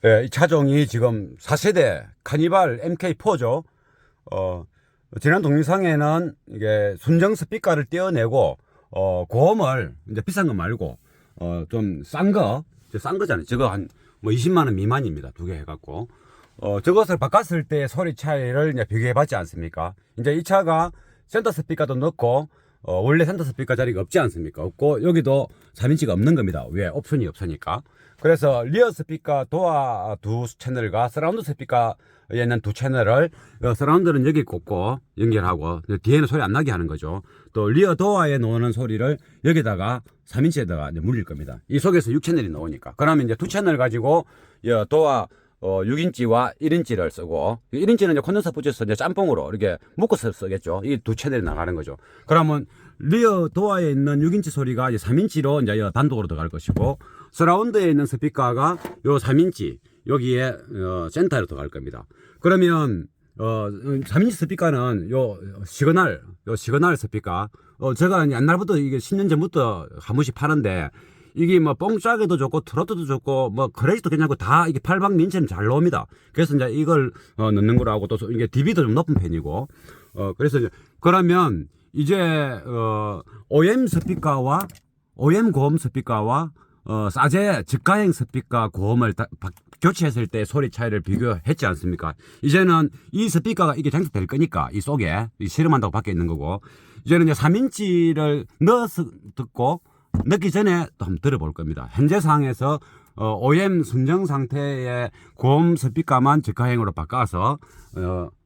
예, 이 차종이 지금 4세대 카니발 MK4죠. 지난 동영상에는 이게 순정 스피커를 떼어내고, 고음을, 이제 비싼 거 말고, 좀 싼 거잖아요. 저거 한, 뭐 20만원 미만입니다. 두 개 해갖고. 저것을 바꿨을 때 소리 차이를 이제 비교해 봤지 않습니까? 이제 이 차가 센터 스피커도 넣고, 원래 센터 스피커 자리가 없지 않습니까? 없고, 여기도 3인치가 없는 겁니다. 왜? 옵션이 없으니까. 그래서 리어 스피커 도어 두 채널과 서라운드 스피커에 있는 두 채널을, 서라운드는 여기 꽂고 연결하고 뒤에는 소리 안 나게 하는 거죠. 또 리어 도어에 나오는 소리를 여기다가 3인치에다가 물릴 겁니다. 이 속에서 6채널이 나오니까. 그러면 이제 두 채널 가지고 도어 6인치와 1인치를 쓰고, 1인치는 이제 콘덴서 붙여서 이제 짬뽕으로 이렇게 묶어서 쓰겠죠. 이 두 채널이 나가는 거죠. 그러면 리어 도어에 있는 6인치 소리가 이제 3인치로 이제 단독으로 들어갈 것이고, 서라운드에 있는 스피커가 요 3인치 여기에 센터로 들어갈 겁니다. 그러면 3인치 스피커는 요 시그널 스피커, 제가 옛날부터 이게 10년 전부터 한 번씩 파는데, 이게 뭐 뽕짝에도 좋고 트로트도 좋고 뭐 크레이지도 괜찮고 다 이게 팔방민처럼 잘 나옵니다. 그래서 이제 이걸 넣는 거라고, 또 이게 DB도 좀 높은 편이고, 그래서 이제 그러면 이제 OM 스피커와 OM 고음 스피커와 사제 직가행 스피커 고음을 교체했을 때 소리 차이를 비교했지 않습니까? 이제는 이 스피커가 이게 장착될 거니까 이 속에 실험한다고 밖에 있는 거고, 이제는 이제 3인치를 넣어서 듣고 넣기 전에 또 한번 들어볼 겁니다. 현재 상황에서 OM 순정 상태의 고음 스피커만 직가행으로 바꿔서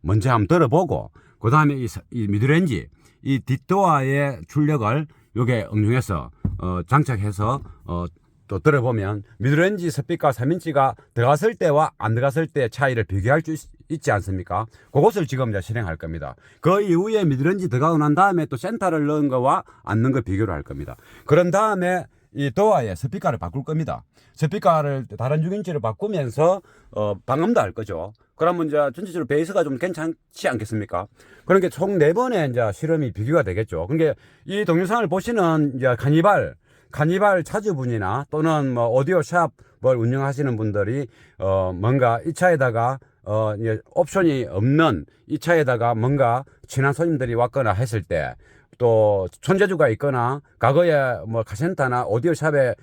먼저 한번 들어보고, 그 다음에 이 미드레인지 이 뒷도어의 출력을 요게 응용해서 장착해서 또 들어보면 미드레인지 스피커 3인치가 들어갔을 때와 안 들어갔을 때 차이를 비교할 수 있지 않습니까? 그것을 지금 이제 실행할 겁니다. 그 이후에 미드레인지 들어가고 난 다음에 또 센터를 넣은 거와 안 넣은 거 비교를 할 겁니다. 그런 다음에 이 도어에 스피커를 바꿀 겁니다. 스피커를 다른 6인치로 바꾸면서 방음도 할 거죠. 그러면 이제 전체적으로 베이스가 좀 괜찮지 않겠습니까? 그러니까 총 4번의 이제 실험이 비교가 되겠죠. 그러니까 이 동영상을 보시는 이제 카니발 차주분이나 또는 뭐 오디오 샵을 운영하시는 분들이 뭔가 이 차에다가 옵션이 없는 이 차에다가 뭔가 친한 손님들이 왔거나 했을 때, 또 손재주가 있거나 과거에 뭐 카센터나 오디오 샵에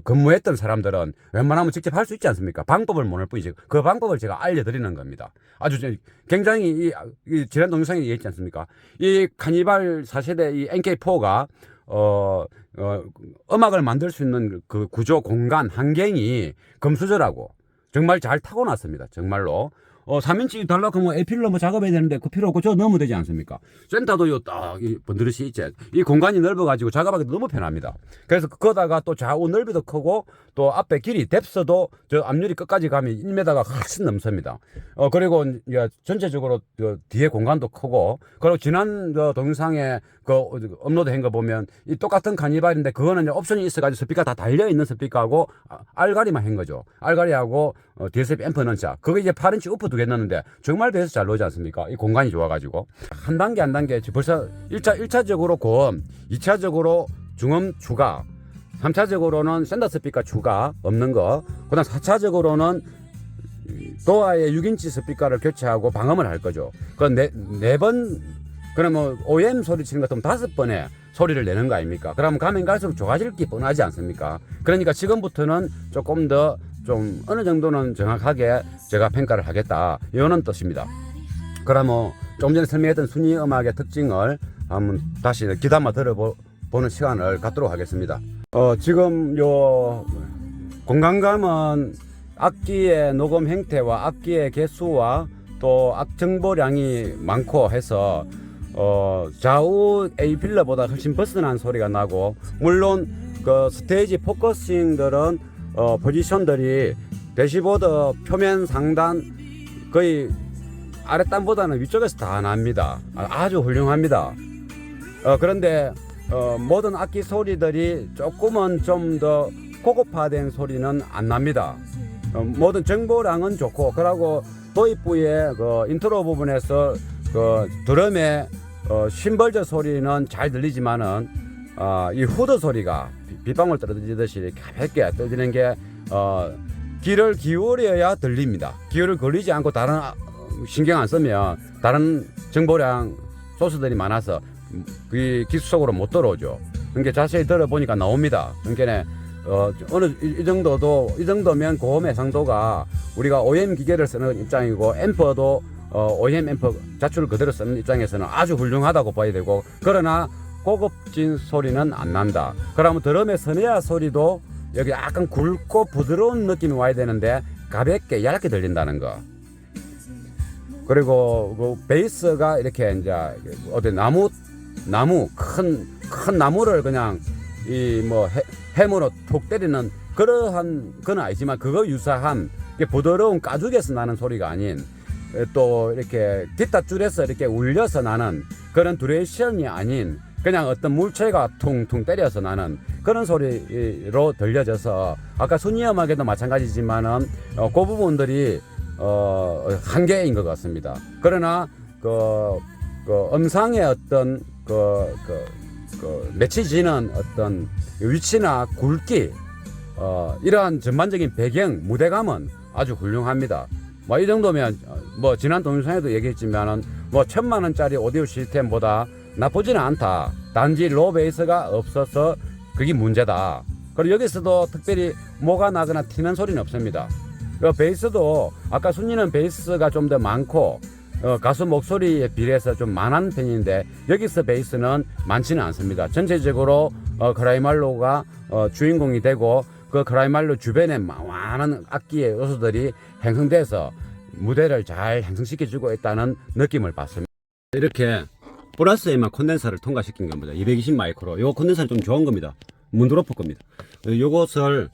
근무했던 사람들은 웬만하면 직접 할 수 있지 않습니까? 방법을 모를 뿐이지. 그 방법을 제가 알려드리는 겁니다. 아주 굉장히 이 지난 동영상에 얘기했지 않습니까? 이 카니발 4세대 이 NK4가 음악을 만들 수 있는 그 구조, 공간, 환경이 금수저라고 정말 잘 타고났습니다. 정말로. 3인치 달라고 하면 에필로 뭐 작업해야 되는데 그 필요 없고 저 넣으면 되지 않습니까? 센터도 딱 번드릇이 있지. 이 공간이 넓어가지고 작업하기 너무 편합니다. 그래서 그거다가 또 좌우 넓이도 크고, 또 앞에 길이 뎁스도 저 앞유리 끝까지 가면 1m가 훨씬 넘습니다. 그리고 전체적으로 뒤에 공간도 크고, 그리고 지난 동영상에 그 업로드한 거 보면 이 똑같은 카니발인데 그거는 옵션이 있어가지고 스피커 다 달려있는 스피커하고 알가리만 한 거죠. 알가리하고 DSP 앰프 넣은 차. 그거 이제 8인치 우프 두 개 넣는데 정말 배에서 잘 나오지 않습니까? 이 공간이 좋아가지고. 한 단계 벌써 1차적으로 고음, 2차적으로 중음 추가, 3차적으로는 센터 스피커 추가 없는 거, 그 다음 4차적으로는 도어에 6인치 스피커를 교체하고 방음을 할 거죠. 그 네 번, 그러면 OM 소리 치는 것 같으면 5번의 소리를 내는 거 아닙니까? 그러면 가면 갈수록 좋아질 게 뻔하지 않습니까? 그러니까 지금부터는 조금 더 좀 어느 정도는 정확하게 제가 평가를 하겠다, 이런 뜻입니다. 그러면 좀 전에 설명했던 순위 음악의 특징을 한번 다시 귀담아 들어보는 시간을 갖도록 하겠습니다. 지금 요 공간감은 악기의 녹음 형태와 악기의 개수와 또 악 정보량이 많고 해서 좌우 A 필러보다 훨씬 벗어난 소리가 나고, 물론 그 스테이지 포커싱들은 포지션들이 대시보드 표면 상단 거의 아랫단보다는 위쪽에서 다 납니다. 아주 훌륭합니다. 그런데 모든 악기 소리들이 조금은 좀 더 고급화된 소리는 안 납니다. 모든 정보량은 좋고, 그러고 도입부의 그 인트로 부분에서 그 드럼의 심벌저 소리는 잘 들리지만은 이 후드 소리가 빗방울 떨어지듯이 가볍게 떨어지는 게 귀를 기울여야 들립니다. 귀를 걸리지 않고 다른 신경 안 쓰면 다른 정보량 소스들이 많아서 귀 속으로 못 들어오죠. 그러니까 자세히 들어보니까 나옵니다. 그러니까 어느 이 정도면 고음 해상도가 우리가 OEM 기계를 쓰는 입장이고 앰퍼도 OEM 앰퍼 자출을 그대로 쓰는 입장에서는 아주 훌륭하다고 봐야 되고, 그러나 고급진 소리는 안 난다. 그러면 드럼의 스네어 소리도 여기 약간 굵고 부드러운 느낌이 와야 되는데 가볍게 얇게 들린다는 거. 그리고 그 베이스가 이렇게 이제 어디 나무 큰 나무를 그냥 이 뭐 해무로 톡 때리는 그러한 건 아니지만 그거 유사한 부드러운 가죽에서 나는 소리가 아닌, 또 이렇게 기타 줄에서 이렇게 울려서 나는 그런 듀레이션이 아닌 그냥 어떤 물체가 퉁퉁 때려서 나는 그런 소리로 들려져서, 아까 순위 음악에도 마찬가지지만은 그 부분들이 한계인 것 같습니다. 그러나 그 음상의 어떤 맺혀지는 어떤 위치나 굵기, 이러한 전반적인 배경 무대감은 아주 훌륭합니다. 뭐 이 정도면 뭐 지난 동영상에도 얘기했지만은 뭐 1,000,000원짜리 오디오 시스템보다 나쁘지는 않다. 단지 로 베이스가 없어서 그게 문제다. 그리고 여기서도 특별히 뭐가 나거나 튀는 소리는 없습니다. 베이스도 아까 순위는 베이스가 좀 더 많고 가수 목소리에 비례해서 좀 많은 편인데 여기서 베이스는 많지는 않습니다. 전체적으로 크라이말로가 주인공이 되고 그 크라이말로 주변에 많은 악기의 요소들이 형성돼서 무대를 잘 형성시켜주고 있다는 느낌을 받습니다. 이렇게 플러스에만 콘덴서를 통과시킨 겁니다. 220 마이크로. 요 콘덴서는 좀 좋은 겁니다. 문드로퍼 겁니다. 요것을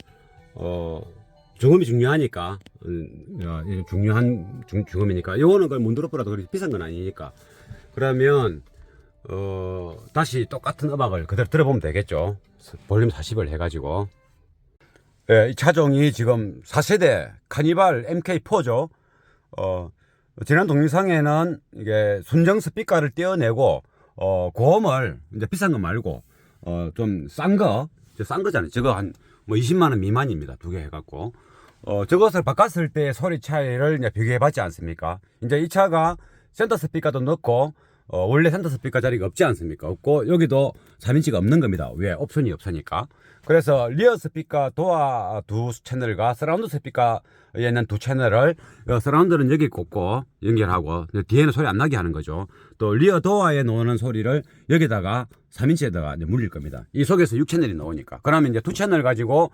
중음이 중요하니까, 중요한 중음이니까 요거는 그 문드로퍼라도 그렇게 비싼 건 아니니까, 그러면 다시 똑같은 음악을 그대로 들어보면 되겠죠. 볼륨 40을 해가지고. 이 차종이 지금 4세대 카니발 MK4죠. 지난 동영상에는 이게 순정 스피커를 떼어내고 고음을 이제 비싼 거 말고 좀 싼 거잖아요. 저거 한 뭐 20만 원 미만입니다. 두 개 해갖고 저것을 바꿨을 때 소리 차이를 이제 비교해봤지 않습니까? 이제 이 차가 센터 스피커도 넣고 원래 센터 스피커 자리가 없지 않습니까? 없고 여기도 3인치가 없는 겁니다. 왜? 옵션이 없으니까. 그래서 리어 스피커 도어 두 채널과 서라운드 스피커에는 두 채널을, 서라운드는 여기 꽂고 연결하고 뒤에는 소리 안 나게 하는 거죠. 또 리어 도어에 놓는 소리를 여기다가 3인치에다가 이제 물릴 겁니다. 이 속에서 6채널이 나오니까. 그러면 이제 두 채널 가지고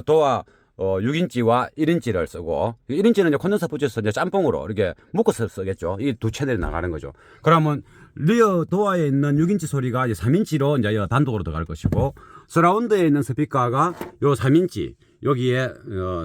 도어 6인치와 1인치를 쓰고, 1인치는 이제 콘덴서 붙여서 이제 짬뽕으로 이렇게 묶어서 쓰겠죠. 이 두 채널이 나가는 거죠. 그러면 리어 도어에 있는 6인치 소리가 이제 3인치로 이제 단독으로 들어갈 것이고, 서라운드에 있는 스피커가 요 3인치 여기에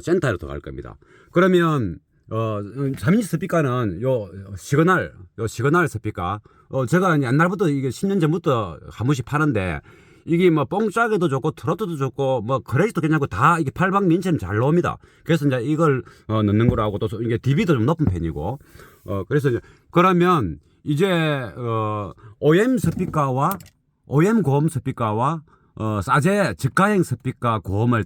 센터로 들어갈 겁니다. 그러면 3인치 스피커는 요 시그널 스피커, 제가 옛날부터 이게 10년 전부터 한 번씩 파는데, 이게 뭐 뽕짝에도 좋고 트로트도 좋고 뭐 크레이지도 괜찮고 다 이게 팔방민체는 잘 나옵니다. 그래서 이제 이걸 넣는 거라고, 또 이게 DB도 좀 높은 편이고, 그래서 이제 그러면 이제 OEM 스피커와 OEM 고음 스피커와 사제 직가행 스피커 고음을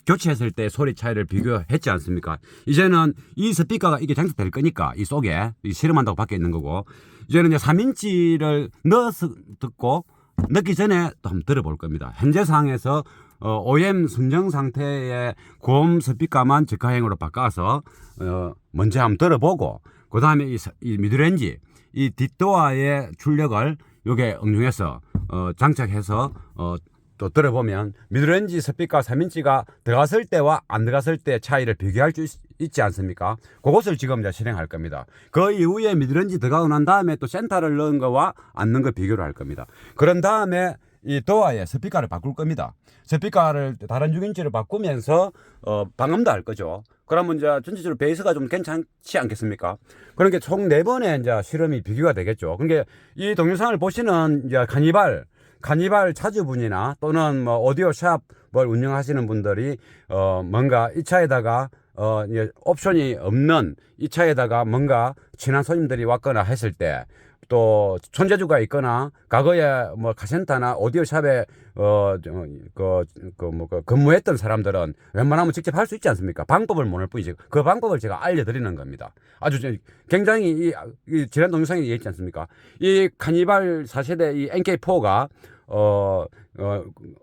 교체했을 때 소리 차이를 비교했지 않습니까? 이제는 이 스피커가 이게 장착될 거니까 이 속에 실험한다고 밖에 있는 거고, 이제는 이제 3인치를 넣어서 듣고 넣기 전에 또 한번 들어볼 겁니다. 현재 상황에서 OEM 순정 상태의 고음 스피커만 직가행으로 바꿔서 먼저 한번 들어보고, 그 다음에 이 미드레인지, 이 뒷도어의 출력을 요게 응용해서 장착해서 또 들어보면 미드레인지 스피커 3인치가 들어갔을 때와 안 들어갔을 때 차이를 비교할 수 있지 않습니까? 그것을 지금 이제 실행할 겁니다. 그 이후에 미드레인지 들어가고 난 다음에 또 센터를 넣은 거와 안 넣은 거 비교를 할 겁니다. 그런 다음에 이 도어에 스피커를 바꿀 겁니다. 스피커를 다른 6인치로 바꾸면서 방음도 할 거죠. 그러면 이제 전체적으로 베이스가 좀 괜찮지 않겠습니까? 그러니까 총 4번의 이제 실험이 비교가 되겠죠. 그러니까 이 동영상을 보시는 이제 카니발 차주분이나 또는 뭐 오디오 샵을 운영하시는 분들이 뭔가 이 차에다가 이제 옵션이 없는 이 차에다가 뭔가 친한 손님들이 왔거나 했을 때 또 손재주가 있거나 과거에 뭐 카센터나 오디오샵에 근무했던 사람들은 웬만하면 직접 할 수 있지 않습니까? 방법을 모를 뿐이지. 그 방법을 제가 알려드리는 겁니다. 아주 굉장히 지난 동영상에 얘기했지 않습니까? 이 카니발 4세대 이 NK4가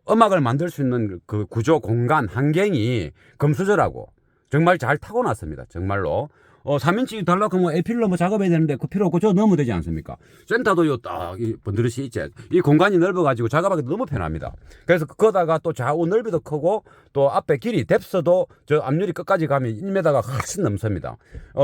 음악을 만들 수 있는 그 구조 공간 환경이 금수저라고 정말 잘 타고났습니다. 정말로. 3인치 달라고 뭐 에필로 뭐 작업해야 되는데 그 필요 없고 저 넣으면 되지 않습니까? 센터도 딱 번드릇이 있지. 이 공간이 넓어가지고 작업하기 너무 편합니다. 그래서 그거다가 또 좌우 넓이도 크고 또 앞에 길이 뎁스도 저 앞유리 끝까지 가면 1m가 훨씬 넘습니다.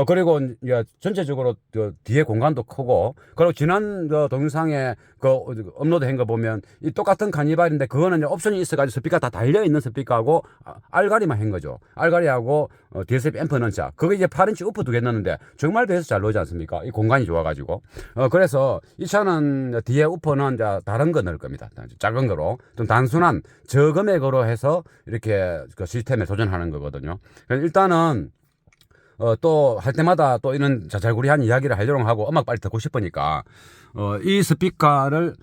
그리고 이제 전체적으로 뒤에 공간도 크고 그리고 지난 동영상에 그 업로드한 거 보면 이 똑같은 카니발인데 그거는 이제 옵션이 있어가지고 스피커 다 달려 있는 스피커하고 알가리만 한 거죠. 알가리하고 DSP 앰프 넣은 차. 그거 이제 8인치 우프 2개 넣는데 정말 배에서 잘 나오지 않습니까? 이 공간이 좋아가지고. 그래서 이 차는 뒤에 우퍼는 이제 다른 거 넣을 겁니다. 작은 거로. 좀 단순한 저금액으로 해서 이렇게 그 시스템에 도전하는 거거든요. 일단은 또 할 때마다 또 이런 자잘구리한 이야기를 하려고 하고 음악 빨리 듣고 싶으니까 이 스피커를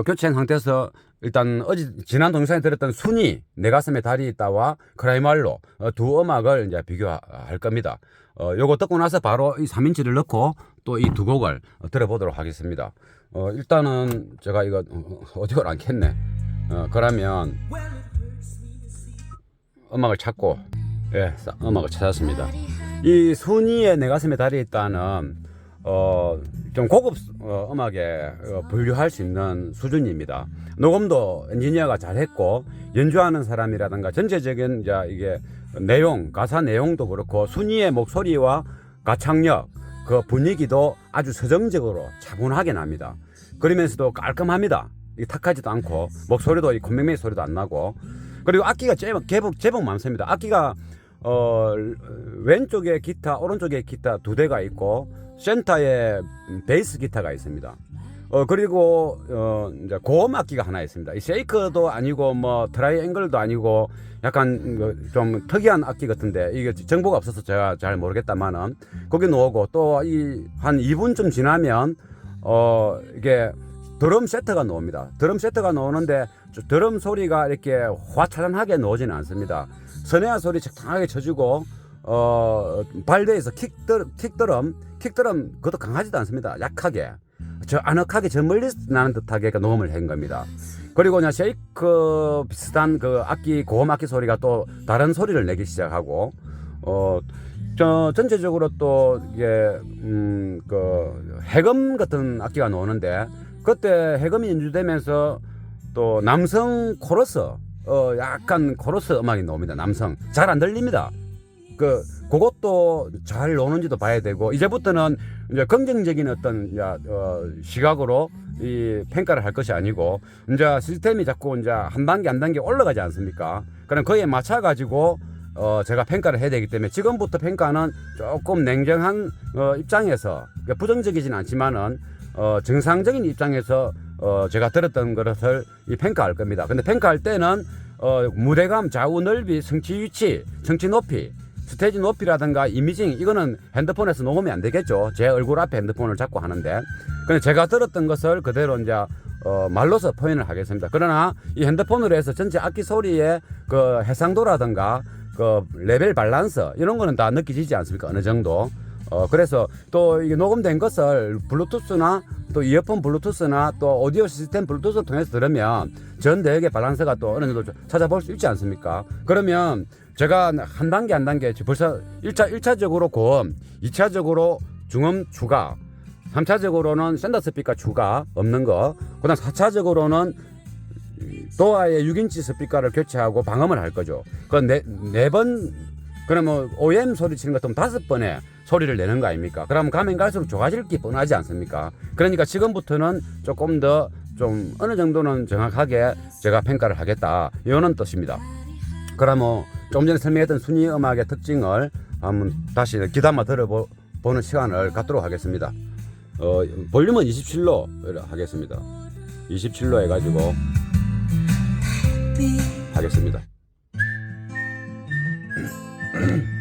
교체한 상태에서 일단 지난 동영상에 들었던 순이 내 가슴에 달이 있다와 크라이말로 두 음악을 이제 비교할 겁니다. 요거 듣고 나서 바로 이 3인치를 넣고 또 이 두 곡을 들어보도록 하겠습니다. 일단은 제가 이거 어디를 안 켰네. 그러면 음악을 찾고 음악을 찾았습니다. 이 순이의 내 가슴에 달이 있다는 좀 고급 음악에 분류할 수 있는 수준입니다. 녹음도 엔지니어가 잘했고 연주하는 사람이라든가 전체적인 이게 내용, 가사 내용도 그렇고 순이의 목소리와 가창력, 그 분위기도 아주 서정적으로 차분하게 납니다. 그러면서도 깔끔합니다. 이게 탁하지도 않고 목소리도 이 콧맹맹이 소리도 안 나고 그리고 악기가 제법 많습니다. 악기가 왼쪽에 기타, 오른쪽에 기타 두 대가 있고 센터에 베이스 기타가 있습니다. 그리고 이제 고음 악기가 하나 있습니다. 이 쉐이커도 아니고 뭐 트라이앵글도 아니고 약간 좀 특이한 악기 같은데 이게 정보가 없어서 제가 잘 모르겠다만은 거기 놓고 또 한 2분쯤 지나면 이게 드럼 세트가 나옵니다. 드럼 세트가 나오는데 드럼 소리가 이렇게 화차단하게 나오지는 않습니다. 선회화 소리 적당하게 쳐주고 발대에서 킥드럼 그것도 강하지도 않습니다. 약하게 저 아늑하게 저 멀리서 나는 듯하게 녹음을 한 겁니다. 그리고 그냥 쉐이크 비슷한 그 악기 고음 악기 소리가 또 다른 소리를 내기 시작하고 전체적으로 또 이게 그 해금 같은 악기가 나오는데 그때 해금이 연주되면서 또 남성 코러스 약간 코러스 음악이 나옵니다. 남성 잘 안 들립니다. 그것도 잘 노는지도 봐야 되고 이제부터는 이제 긍정적인 어떤 시각으로 이 평가를 할 것이 아니고 이제 시스템이 자꾸 이제 한 단계 올라가지 않습니까? 그럼 그에 맞춰 가지고 제가 평가를 해야 되기 때문에 지금부터 평가는 조금 냉정한 입장에서 부정적이진 않지만은 정상적인 입장에서 제가 들었던 것을 평가할 겁니다. 근데 평가할 때는 무대감, 좌우 넓이, 성취 위치, 성취 높이, 스테이지 높이라든가 이미징 이거는 핸드폰에서 녹음이 안 되겠죠. 제 얼굴 앞에 핸드폰을 잡고 하는데 근데 제가 들었던 것을 그대로 이제 말로서 표현을 하겠습니다. 그러나 이 핸드폰으로 해서 전체 악기 소리의 그 해상도라든가 그 레벨 밸런스 이런 거는 다 느껴지지 않습니까? 어느 정도. 그래서 또 이게 녹음된 것을 블루투스나 또 이어폰 블루투스나 또 오디오 시스템 블루투스를 통해서 들으면 전 대역의 밸런스가 또 어느 정도 찾아볼 수 있지 않습니까? 그러면 제가 한 단계 벌써 1차적으로 고음, 2차적으로 중음 추가, 3차적으로는 샌더 스피커 추가 없는 거, 그 다음 4차적으로는 도어의 6인치 스피커를 교체하고 방음을 할 거죠. 그 네 번, 그러면 OEM 소리 치는 것 같으면 5번의 소리를 내는 거 아닙니까? 그러면 가면 갈수록 좋아질 게 뻔하지 않습니까? 그러니까 지금부터는 조금 더 좀 어느 정도는 정확하게 제가 평가를 하겠다. 이런 뜻입니다. 그러면 좀 전에 설명했던 순위 음악의 특징을 한번 다시 귀담아 들어보는 시간을 갖도록 하겠습니다. 볼륨은 27로 하겠습니다. 27로 해가지고 하겠습니다. 네. 。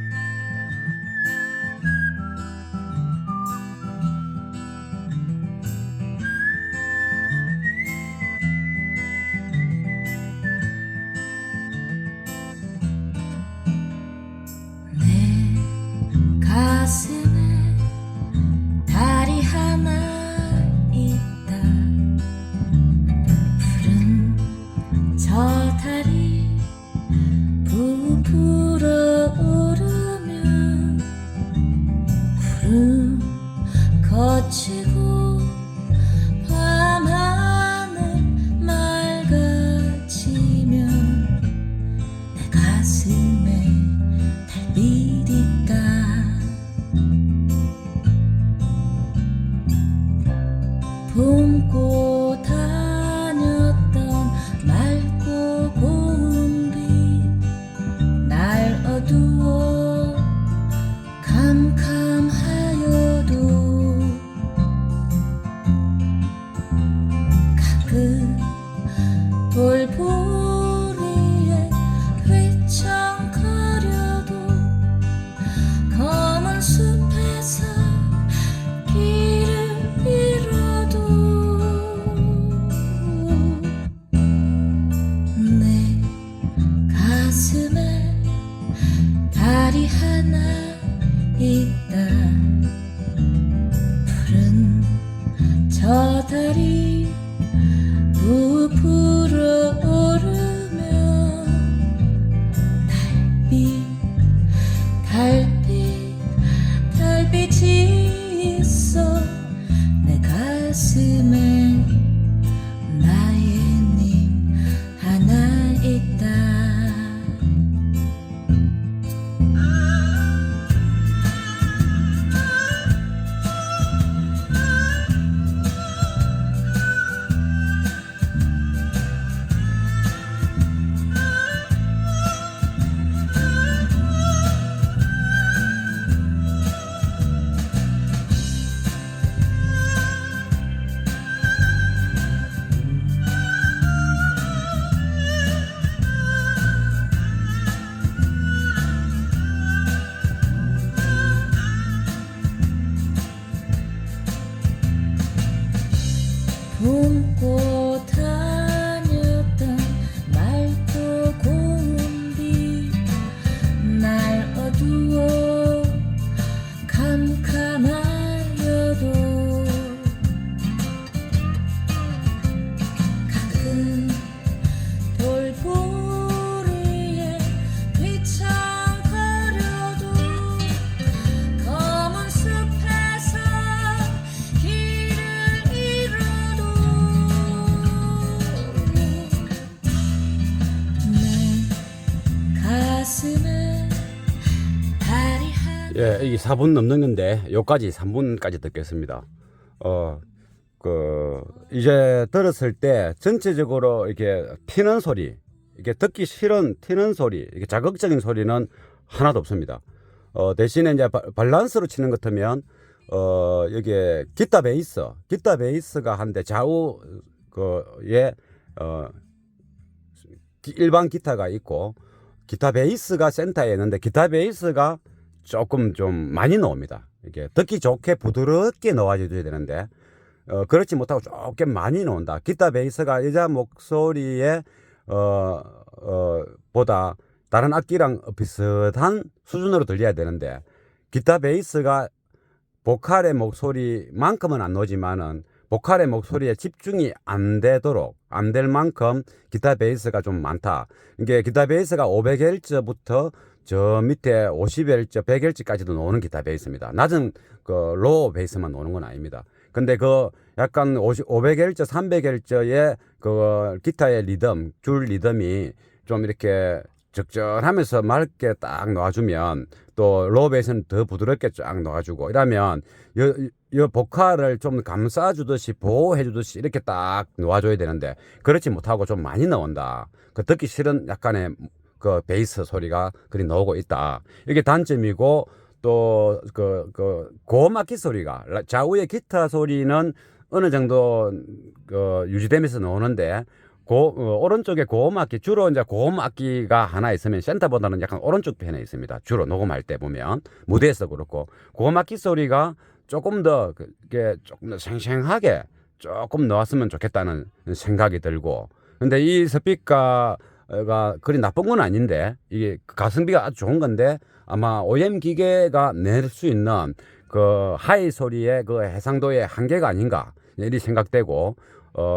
달이 하나 있다. 푸른 저 달이 부풀어 오르며 달빛이 있어 내 가슴에 나의 님 하나 있다. 품고 다녔던 맑고 고운 빛 날 어두워 캄캄하여도 가끔 돌부리에 뒤척거려도 검은 숲에서 길을 잃어도 내 가슴에 달이 하나. 예, 이게 4분 넘는 건데 요까지 3분까지 듣겠습니다. 이제 들었을 때 전체적으로 이렇게 튀는 소리, 이게 듣기 싫은 튀는 소리, 이게 자극적인 소리는 하나도 없습니다. 대신에 이제 밸런스로 치는 것 같으면 여기에 기타 베이스가 한데 좌우 일반 기타가 있고 기타 베이스가 센터에 있는데 기타 베이스가 조금 좀 많이 나옵니다. 이게 듣기 좋게 부드럽게 넣어줘야 되는데 그렇지 못하고 조금 많이 나온다. 기타 베이스가 여자 목소리에 보다 다른 악기랑 비슷한 수준으로 들려야 되는데 기타 베이스가 보컬의 목소리만큼은 안 나오지만은 보컬의 목소리에 집중이 안 될 만큼 기타 베이스가 좀 많다. 이게 기타 베이스가 500Hz부터 저 밑에 50Hz, 100Hz까지도 나오는 기타 베이스입니다. 낮은 그 로우 베이스만 나오는 건 아닙니다. 근데 그 약간 500Hz, 300Hz의 그 기타의 리듬, 줄 리듬이 좀 이렇게 적절하면서 맑게 딱 놓아주면 또 로우 베이스는 더 부드럽게 쫙 놓아주고 이러면 이 보컬을 좀 감싸주듯이 보호해주듯이 이렇게 딱 놓아줘야 되는데 그렇지 못하고 좀 많이 나온다. 그 듣기 싫은 약간의 그 베이스 소리가 그리 나오고 있다. 이게 단점이고 또 고음악기 소리가 좌우의 기타 소리는 어느 정도 유지되면서 나오는데 오른쪽에 고음악기 주로 이제 고음악기가 하나 있으면 센터보다는 약간 오른쪽 편에 있습니다. 주로 녹음할 때 보면 무대에서 그렇고 고음악기 소리가 조금 더 생생하게 조금 나왔으면 좋겠다는 생각이 들고 근데 이 스피커가 그리 나쁜 건 아닌데 이게 가성비가 아주 좋은 건데 아마 OEM 기계가 낼 수 있는 그 하이 소리의 그 해상도의 한계가 아닌가 이리 생각되고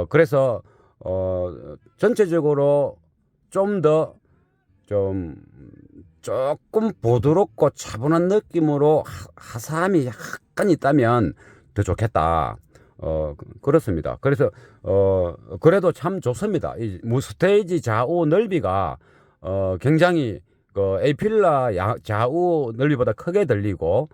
그래서 전체적으로 좀 조금 부드럽고 차분한 느낌으로 화사함이 약간 있다면 더 좋겠다. 그렇습니다. 그래서 그래도 참 좋습니다. 이 스테이지 좌우 넓이가 굉장히 그 에이필라 좌우 넓이보다 크게 들리고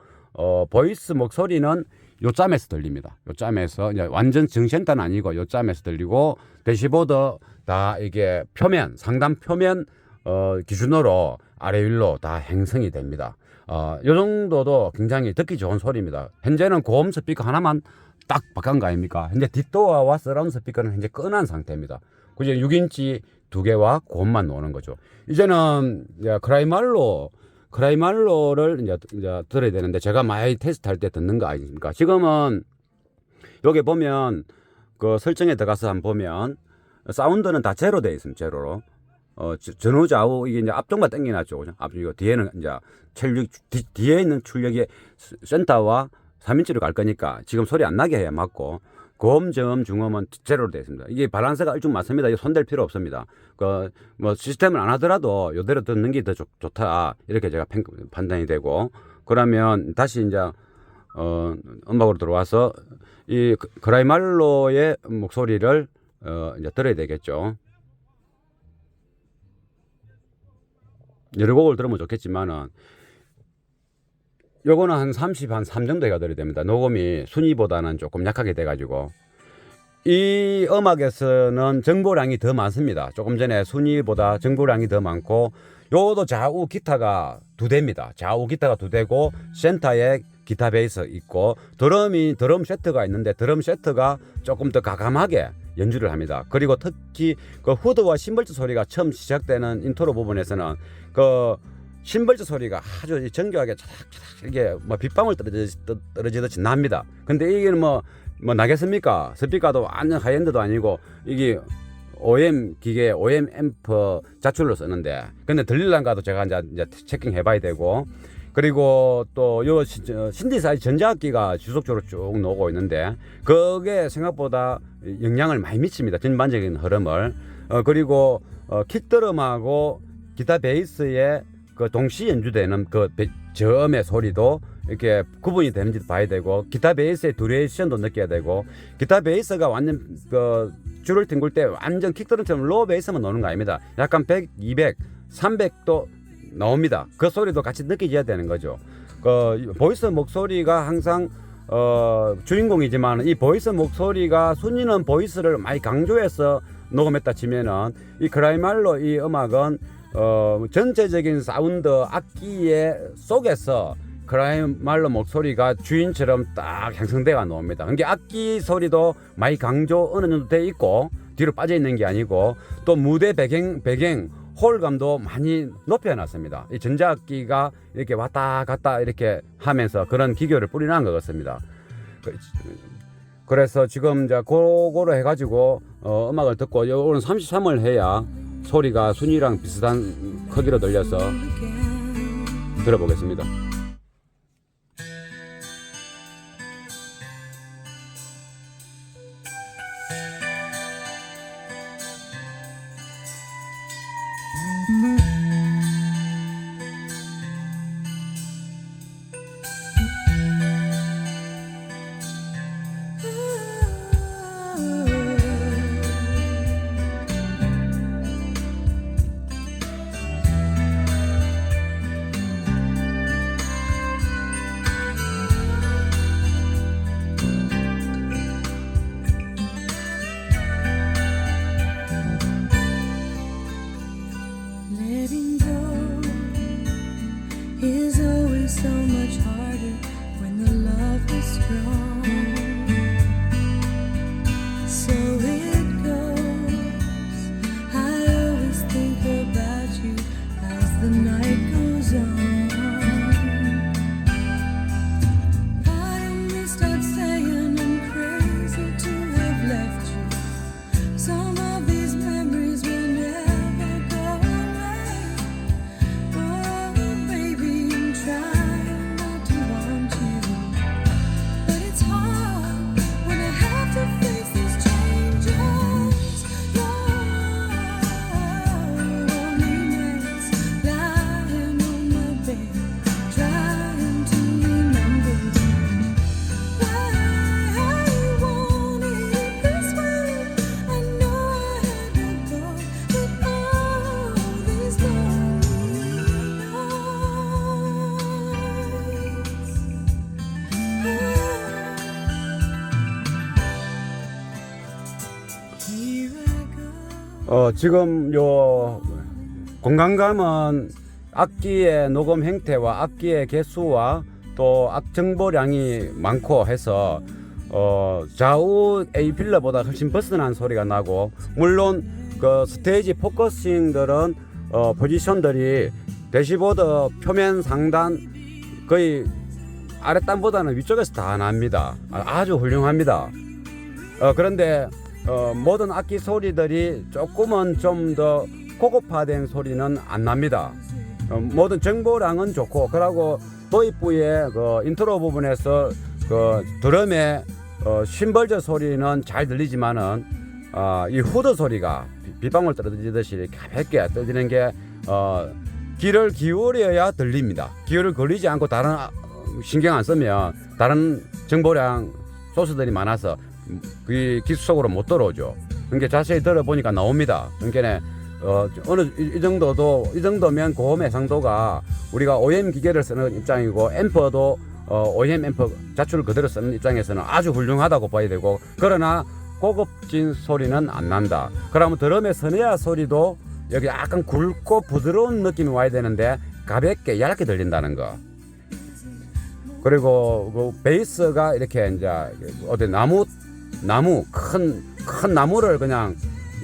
보이스 목소리는 요점에서 들립니다. 요점에서 이제 완전 정센터는 아니고 요점에서 들리고 대시보드 다 이게 상단 표면 기준으로 아래 위로 다 형성이 됩니다. 요 정도도 굉장히 듣기 좋은 소리입니다. 현재는 고음 스피커 하나만 딱 바꾼 거 아닙니까? 현재 뒷도어와 서라운드 스피커는 현재 끈한 상태입니다. 그죠? 6인치 2개와 고음만 나오는 거죠. 이제는 크라이말로를 이제 들어야 되는데 제가 많이 테스트할 때 듣는 거 아닙니까? 지금은 여기 보면 그 설정에 들어가서 한번 보면 사운드는 다 제로 되어 있습니다. 제로로. 전후 좌우 이게 이제 앞쪽만 당겨놨죠. 그죠? 앞 이거 뒤에는 이제 출력 뒤에 있는 출력이 센터와 3인치로 갈 거니까 지금 소리 안 나게 해야 맞고 고음, 저음, 중음은 제로로 되어 있습니다. 이게 밸런스가 일종 맞습니다. 이거 손댈 필요 없습니다. 뭐 시스템을 안 하더라도 이대로 듣는 게 더 좋다 이렇게 제가 판단이 되고 그러면 다시 이제 음악으로 들어와서 이 그라이말로의 목소리를 이제 들어야 되겠죠. 여러 곡을 들으면 좋겠지만은 요거는 한 3 정도 해가 들어야 됩니다. 녹음이 순위보다는 조금 약하게 돼가지고 이 음악에서는 정보량이 더 많습니다. 조금 전에 순위보다 정보량이 더 많고 요것도 좌우 기타가 2대입니다. 좌우 기타가 2대고 센터에 기타 베이스 있고 드럼 세트가 있는데 드럼 세트가 조금 더 가감하게 연주를 합니다. 그리고 특히 그 후드와 심벌트 소리가 처음 시작되는 인트로 부분에서는 그 심벌트 소리가 아주 정교하게 차닥차닥 이게 뭐 빗방울 떨어지듯이 납니다. 근데 이게 뭐 나겠습니까? 스피커도 완전 하이엔드도 아니고 이게 OM 기계 OM 앰프 자출로 쓰는데 근데 들릴란가도 제가 이제 체킹 해봐야 되고 그리고 또 요 신디사이즈 전자악기가 지속적으로 쭉 나오고 있는데 그게 생각보다 영향을 많이 미칩니다. 전반적인 흐름을 그리고 킥드럼하고 기타 베이스의 그 동시 연주되는 그 저음의 소리도 이렇게 구분이 되는지도 봐야 되고 기타 베이스의 듀레이션도 느껴야 되고 기타 베이스가 완전 그 줄을 튕길 때 완전 킥드럼처럼 로우 베이스만 나오는 거 아닙니다. 약간 100, 200, 300도 나옵니다. 그 소리도 같이 느껴져야 되는 거죠. 그 보이스 목소리가 항상 주인공이지만 이 보이스 목소리가 순위는 보이스를 많이 강조해서 녹음했다 치면은 이 그라이말로 이 음악은 전체적인 사운드 악기의 속에서 그라이말로 목소리가 주인처럼 딱 형성되어 나옵니다. 그러니까 악기 소리도 많이 강조 어느 정도 돼 있고 뒤로 빠져 있는 게 아니고 또 무대 배경 홀감도 많이 높여놨습니다. 이 전자악기가 이렇게 왔다 갔다 이렇게 하면서 그런 기교를 뿌리는 것 같습니다. 그래서 지금 이제 그거로 해가지고 음악을 듣고 오늘 33을 해야 소리가 순위랑 비슷한 크기로 들려서 들어보겠습니다. Letting go is always so much harder when the love is strong. So it goes. I always think about you as the night goes on. Part of me starts saying I'm crazy to have left you. Some of these memories will never go away. Oh, baby, I'm trying not to want you, but it's hard when I have to face these changes. Loneliness, lying on my bed, trying to remember why I wanted it this way. I know I had to go, but all these lonely nights. Here I go. 지금 요 공간감은 악기의 녹음 형태와 악기의 개수와 또 정보량이 많고 해서 좌우 A 필러보다 훨씬 벗어난 소리가 나고 물론 그 스테이지 포커싱들은 포지션들이 대시보드 표면 상단 거의 아랫단보다는 위쪽에서 다 납니다. 아주 훌륭합니다. 그런데 모든 악기 소리들이 조금은 좀 더 고급화된 소리는 안 납니다. 모든 정보량은 좋고, 그러고 도입부의 그 인트로 부분에서 그 드럼의 심벌저 소리는 잘 들리지만은 이 후드 소리가 빗방울 떨어지듯이 이렇게 가볍게 떨어지는 게 귀를 기울여야 들립니다. 귀를 걸리지 않고 다른 신경 안 쓰면 다른 정보량 소스들이 많아서 귀 속으로 못 들어오죠. 그러니까 자세히 들어보니까 나옵니다. 그러니까 어느 이 정도면 고음 해상도가 우리가 OEM 기계를 쓰는 입장이고 앰프도 OEM 앰프 자출을 그대로 쓰는 입장에서는 아주 훌륭하다고 봐야 되고, 그러나 고급진 소리는 안 난다. 그러면 드럼의 스네어 소리도 여기 약간 굵고 부드러운 느낌이 와야 되는데 가볍게 얇게 들린다는 거. 그리고 그 베이스가 이렇게 이제 어디 나무 큰 나무를 그냥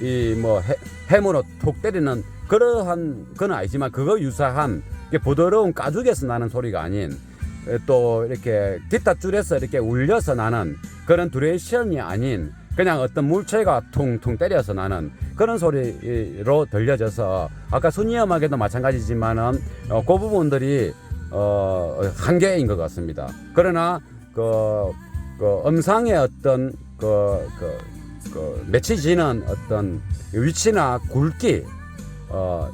이 뭐 해무로 툭 때리는 그러한 건 아니지만 그거 유사한 부드러운 가죽에서 나는 소리가 아닌, 또 이렇게 기타 줄에서 이렇게 울려서 나는 그런 듀레이션이 아닌 그냥 어떤 물체가 퉁퉁 때려서 나는 그런 소리로 들려져서, 아까 순위 음악에도 마찬가지지만은 그 부분들이 한계인 것 같습니다. 그러나 그 음상의 어떤 맺혀지는 어떤 위치나 굵기,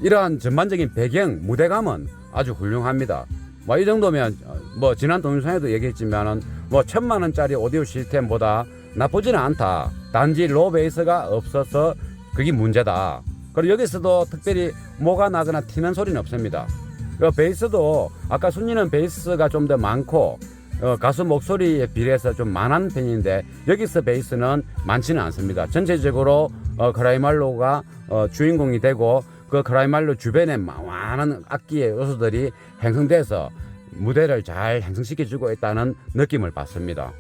이러한 전반적인 배경, 무대감은 아주 훌륭합니다. 뭐 이 정도면 뭐 지난 동영상에도 얘기했지만은 뭐 1,000만원짜리 오디오 시스템보다 나쁘지는 않다. 단지 로 베이스가 없어서 그게 문제다. 그리고 여기서도 특별히 뭐가 나거나 튀는 소리는 없습니다. 그 베이스도 아까 순위는 베이스가 좀 더 많고 가수 목소리에 비례해서 좀 많은 편인데 여기서 베이스는 많지는 않습니다. 전체적으로 크라이말로가 주인공이 되고 그 크라이말로 주변에 많은 악기의 요소들이 형성돼서 무대를 잘 형성시켜주고 있다는 느낌을 받습니다.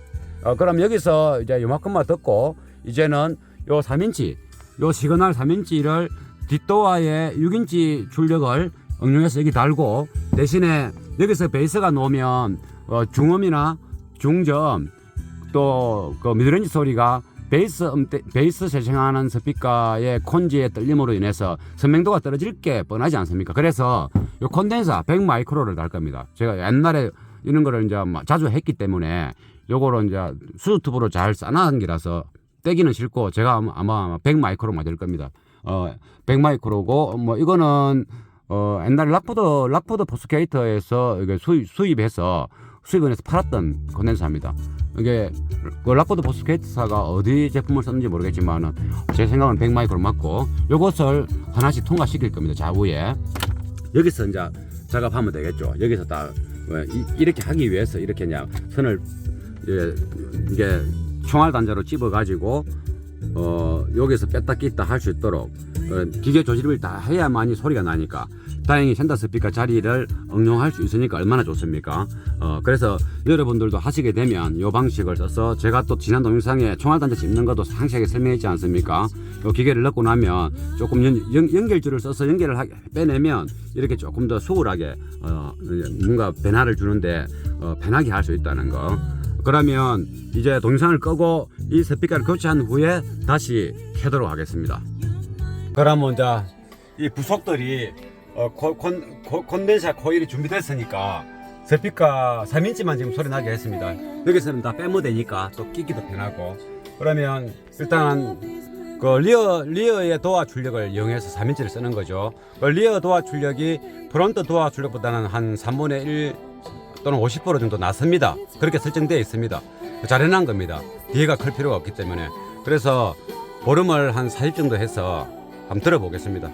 그럼 여기서 이제 요만큼만 듣고 이제는 요 3인치, 요 시그널 3인치를 뒷도어에 6인치 출력을 응용해서 여기 달고, 대신에 여기서 베이스가 놓으면 중음이나 중저음 또 그 미드레인지 소리가 베이스 세팅하는 스피커의 콘지의 떨림으로 인해서 선명도가 떨어질 게 뻔하지 않습니까? 그래서 요 콘덴서 100 마이크로를 달 겁니다. 제가 옛날에 이런 거를 이제 자주 했기 때문에 요거를 이제 수트ub으로 잘 싸놔한 기라서 떼기는 싫고, 제가 아마 100 마이크로 맞을 겁니다. 100 마이크로고, 뭐 이거는 옛날 락포드 포스케이터에서 이게 수입해서 수입원에서 팔았던 콘덴서입니다. 이게 그 락포드 포스케이터사가 어디 제품을 썼는지 모르겠지만 제 생각은 100 마이크로 맞고, 요것을 하나씩 통과시킬 겁니다. 좌우에 여기서 이제 작업하면 되겠죠. 여기서 딱 이렇게 하기 위해서 이렇게 그냥 선을 이게 총알 단자로 집어 가지고 여기서 뺐다 꼈다 할 수 있도록 기계 조립을 다 해야만이 소리가 나니까, 다행히 센터 스피커 자리를 응용할 수 있으니까 얼마나 좋습니까? 그래서 여러분들도 하시게 되면 이 방식을 써서, 제가 또 지난 동영상에 총알 단자 짚는 것도 상세하게 설명했지 않습니까? 이 기계를 넣고 나면 조금 연결줄을 써서 연결을 빼내면 이렇게 조금 더 수월하게 뭔가 변화를 주는데 편하게 할 수 있다는 거. 그러면 이제 동영상을 끄고 이 스피커를 교체한 후에 다시 켜도록 하겠습니다. 그러면 이제 이 부속들이 콘덴서 코일이 준비됐으니까 스피커 3인치만 지금 소리 나게 했습니다. 여기서는 다 빼면 되니까 또 끼기도 편하고. 그러면 일단 그 리어의 도어 출력을 이용해서 3인치를 쓰는 거죠. 그 리어 도어 출력이 프론트 도어 출력보다는 한 3분의 1 또는 50% 정도 낮습니다. 그렇게 설정되어 있습니다. 잘 해놓은 겁니다. 뒤에가 클 필요가 없기 때문에. 그래서 볼륨을 한 40 정도 해서 한번 들어보겠습니다.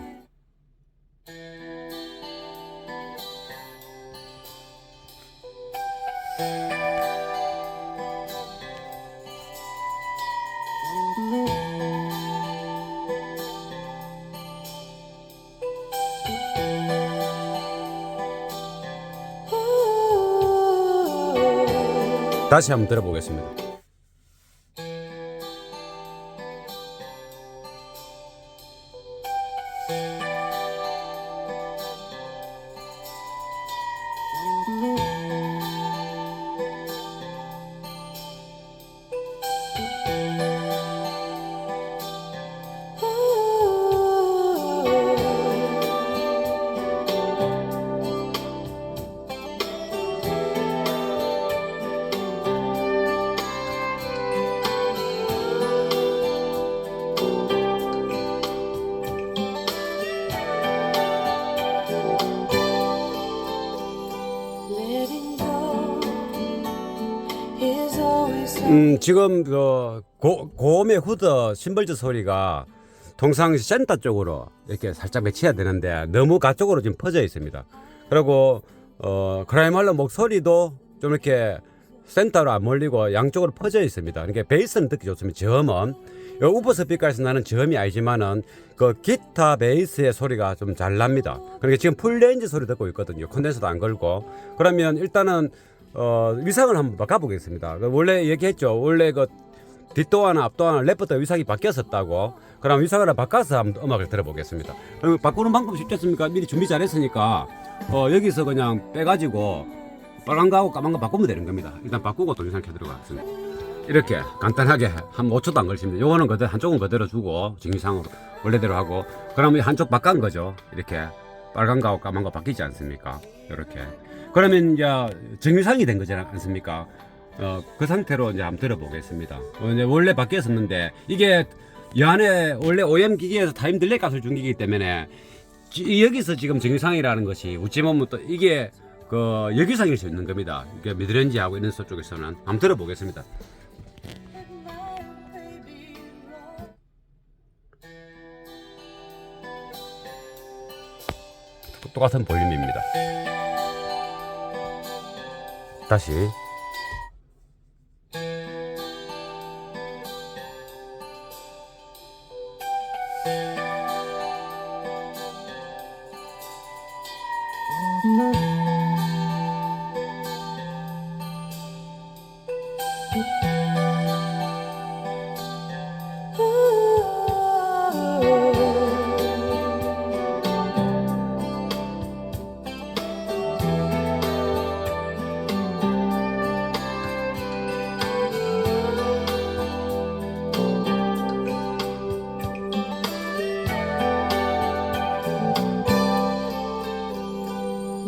다시 한번 들어보겠습니다. Letting go is always so 지금 고음의 후드 심벌즈 소리가 통상 센터 쪽으로 이렇게 살짝 매치해야 되는데 너무 가쪽으로 지금 퍼져 있습니다. 그리고 크라이말러 목소리도 좀 이렇게 센터로 안 몰리고 양쪽으로 퍼져 있습니다. 그러니까 베이스는 듣기 좋습니다. 저음은 요 우퍼 스피커에서 나는 저음이 아니지만은 그 기타 베이스의 소리가 좀 잘 납니다. 그러니까 지금 풀레인지 소리 듣고 있거든요. 콘덴서도 안 걸고. 그러면 일단은 위상을 한번 바꿔보겠습니다. 원래 얘기했죠. 원래 그 뒷도어나 앞도어나 랩부터 위상이 바뀌었었다고. 그럼 위상을 바꿔서 한번 음악을 들어보겠습니다. 그럼 바꾸는 방법 쉽지 않습니까? 미리 준비 잘했으니까 여기서 그냥 빼가지고 빨간 거하고 까만 거 바꾸면 되는 겁니다. 일단 바꾸고 또 위상 켜들어가겠습니다. 이렇게 간단하게 한 5초도 안 걸립니다. 요거는 그대로 한쪽은 그대로 주고 정위상으로 원래대로 하고 그러면 한쪽 바꾼 거죠. 이렇게 빨간 거하고 까만 거 바뀌지 않습니까? 이렇게 그러면 이제 정위상이 된 거지 않습니까? 그 상태로 이제 한번 들어보겠습니다. 이제 원래 바뀌었었는데 이게 이 안에 원래 OEM 기기에서 타임 딜레이 값을 준 기기이기 때문에 여기서 지금 정위상이라는 것이 어찌 보면 또 이게 그 여기상일 수 있는 겁니다. 이게 미드렌지하고 이런 쪽에서는 한번 들어보겠습니다. 똑같은 볼륨입니다. 다시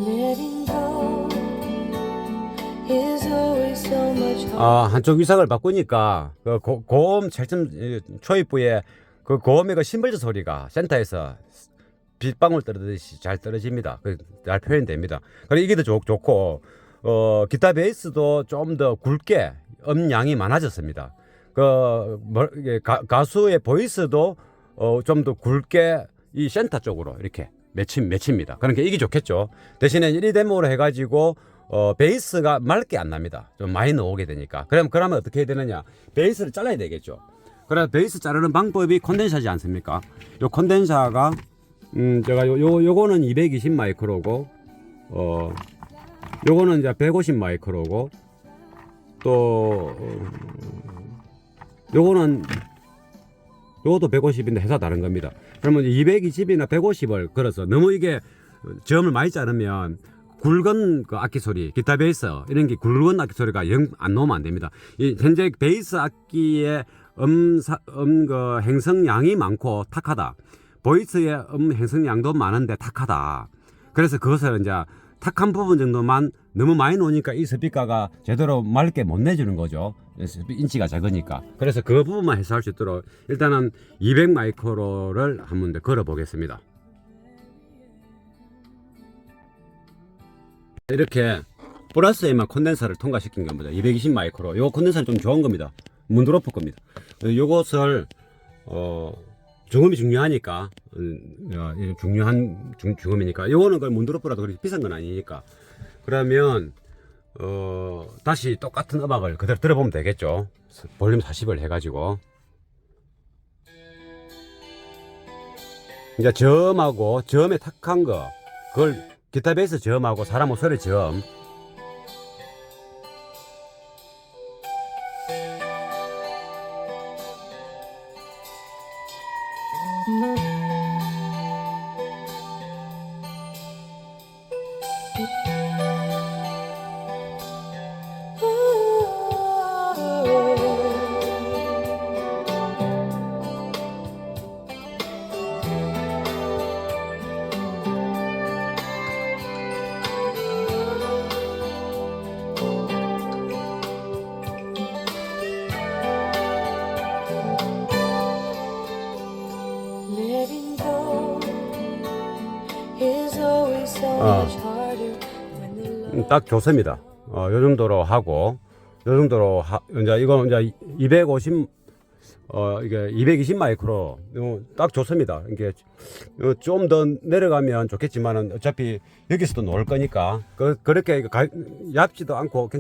letting go is always so much harder. 한쪽 위상을 바꾸니까 그 고음 절점 초입부에 그 고음의 그 심벌즈 소리가 센터에서 빗방울 떨어지듯이 잘 떨어집니다. 잘 표현됩니다. 그리고 이게 더 좋고 기타 베이스도 좀 더 굵게 음량이 많아졌습니다. 가수의 보이스도 좀 더 굵게 이 센터 쪽으로 이렇게 맺힙니다. 그러니까 이게 좋겠죠. 대신에 1데모로 해가지고 베이스가 맑게 안 납니다. 좀 많이 넣게 되니까. 그러면 어떻게 해야 되느냐? 베이스를 잘라야 되겠죠. 그래 베이스 자르는 방법이 콘덴서지 않습니까? 요 콘덴서가 제가 요거는 220 마이크로고 요거는 이제 150 마이크로고 또 요거는 요것도 150인데 회사 다른 겁니다. 그러면 220이나 150을 걸어서 너무 이게 저음을 많이 자르면 굵은 그 악기 소리, 기타 베이스 이런 게 굵은 악기 소리가 영 안 나오면 안 됩니다. 현재 베이스 악기의 그 행성량이 많고 탁하다. 보이스의 행성량도 많은데 탁하다. 그래서 그것을 이제 탁한 부분 정도만 너무 많이 놓으니까 이 스피커가 제대로 맑게 못 내주는 거죠. 인치가 작으니까. 그래서 그 부분만 해소할 수 있도록 일단은 200 마이크로를 한번 걸어 보겠습니다. 이렇게 플러스에만 콘덴서를 통과시킨 겁니다. 220 마이크로. 요 콘덴서는 좀 좋은 겁니다. 문드로퍼 겁니다. 요것을 중음이 중요하니까 중요한 중음이니까 요거는 그 문드로퍼라도 그렇게 비싼 건 아니니까 그러면 다시 똑같은 음악을 그대로 들어보면 되겠죠. 볼륨 40을 해가지고 이제 저음하고 저음에 탁한 거 그걸 기타 베이스 저음하고 사람 목소리 저음 정도면 딱 좋습니다. 요 정도로 하고, 요 정도로 이제 이거 이제 250, 이게 220 마이크로 딱 좋습니다. 이게 좀 더 내려가면 좋겠지만은 어차피 여기서도 놓을 거니까 그렇게 얇지도 않고